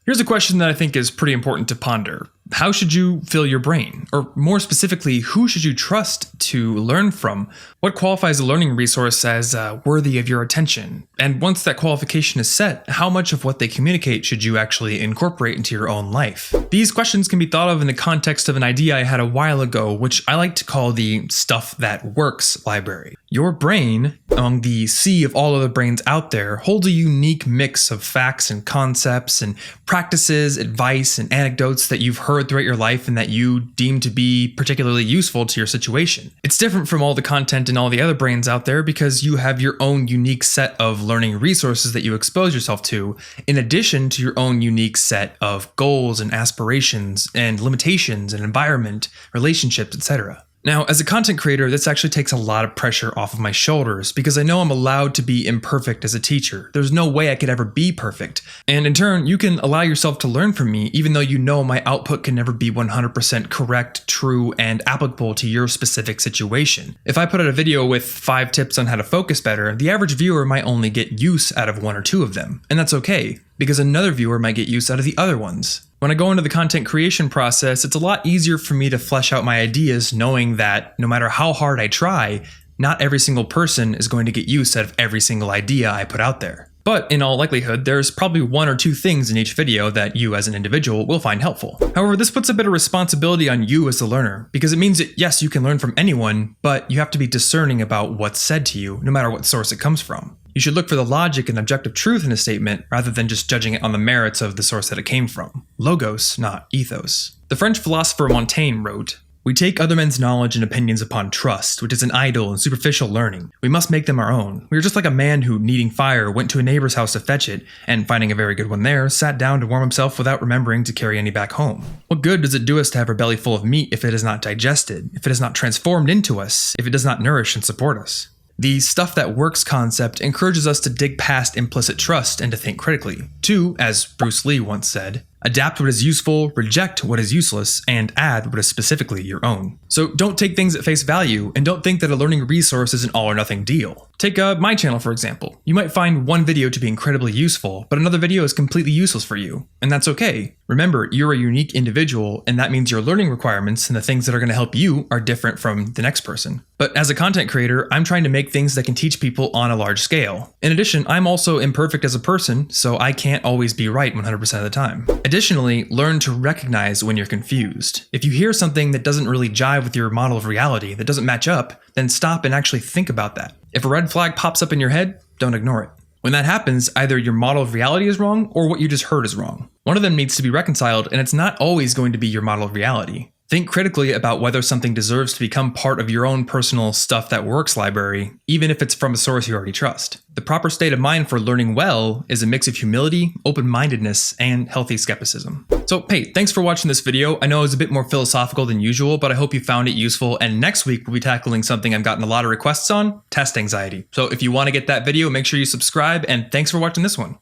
Here's a question that I think is pretty important to ponder. How should you fill your brain? Or more specifically, who should you trust to learn from? What qualifies a learning resource as worthy of your attention? And once that qualification is set, how much of what they communicate should you actually incorporate into your own life? These questions can be thought of in the context of an idea I had a while ago, which I like to call the stuff that works library. Your brain, among the sea of all other brains out there, holds a unique mix of facts and concepts and practices, advice, and anecdotes that you've heard throughout your life and that you deem to be particularly useful to your situation. It's different from all the content in all the other brains out there because you have your own unique set of learning resources that you expose yourself to, in addition to your own unique set of goals and aspirations and limitations and environment, relationships, etc. Now, as a content creator, this actually takes a lot of pressure off of my shoulders because I know I'm allowed to be imperfect as a teacher. There's no way I could ever be perfect. And in turn, you can allow yourself to learn from me, even though you know my output can never be 100% correct, true, and applicable to your specific situation. If I put out a video with 5 tips on how to focus better, the average viewer might only get use out of 1 or 2 of them. And that's okay, because another viewer might get use out of the other ones. When I go into the content creation process, it's a lot easier for me to flesh out my ideas knowing that no matter how hard I try, not every single person is going to get use out of every single idea I put out there. But in all likelihood, there's probably 1 or 2 things in each video that you as an individual will find helpful. However, this puts a bit of responsibility on you as the learner, because it means that yes, you can learn from anyone, but you have to be discerning about what's said to you, no matter what source it comes from. You should look for the logic and objective truth in a statement rather than just judging it on the merits of the source that it came from. Logos, not ethos. The French philosopher Montaigne wrote, "We take other men's knowledge and opinions upon trust, which is an idle and superficial learning. We must make them our own. We are just like a man who, needing fire, went to a neighbor's house to fetch it, and finding a very good one there, sat down to warm himself without remembering to carry any back home. What good does it do us to have our belly full of meat if it is not digested, if it is not transformed into us, if it does not nourish and support us?" The stuff that works concept encourages us to dig past implicit trust and to think critically. To, as Bruce Lee once said, adapt what is useful, reject what is useless, and add what is specifically your own. So don't take things at face value, and don't think that a learning resource is an all or nothing deal. Take my channel for example. You might find one video to be incredibly useful, but another video is completely useless for you, and that's okay. Remember, you're a unique individual, and that means your learning requirements and the things that are going to help you are different from the next person. But as a content creator, I'm trying to make things that can teach people on a large scale. In addition, I'm also imperfect as a person, so I can't always be right 100% of the time. Additionally, learn to recognize when you're confused. If you hear something that doesn't really jive with your model of reality, that doesn't match up, then stop and actually think about that. If a red flag pops up in your head, don't ignore it. When that happens, either your model of reality is wrong or what you just heard is wrong. One of them needs to be reconciled, and it's not always going to be your model of reality. Think critically about whether something deserves to become part of your own personal stuff that works library, even if it's from a source you already trust. The proper state of mind for learning well is a mix of humility, open-mindedness, and healthy skepticism. So hey, thanks for watching this video. I know it was a bit more philosophical than usual, but I hope you found it useful, and next week we'll be tackling something I've gotten a lot of requests on, test anxiety. So if you want to get that video, make sure you subscribe, and thanks for watching this one.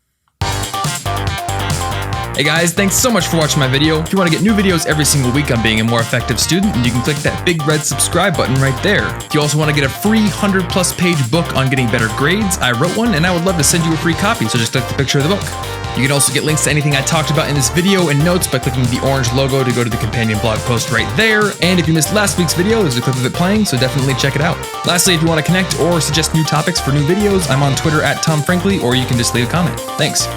Hey guys, thanks so much for watching my video. If you want to get new videos every single week on being a more effective student, you can click that big red subscribe button right there. If you also want to get a free 100+ page book on getting better grades, I wrote one and I would love to send you a free copy, so just click the picture of the book. You can also get links to anything I talked about in this video and notes by clicking the orange logo to go to the companion blog post right there. And if you missed last week's video, there's a clip of it playing, so definitely check it out. Lastly, if you want to connect or suggest new topics for new videos, I'm on Twitter @TomFrankly, or you can just leave a comment. Thanks.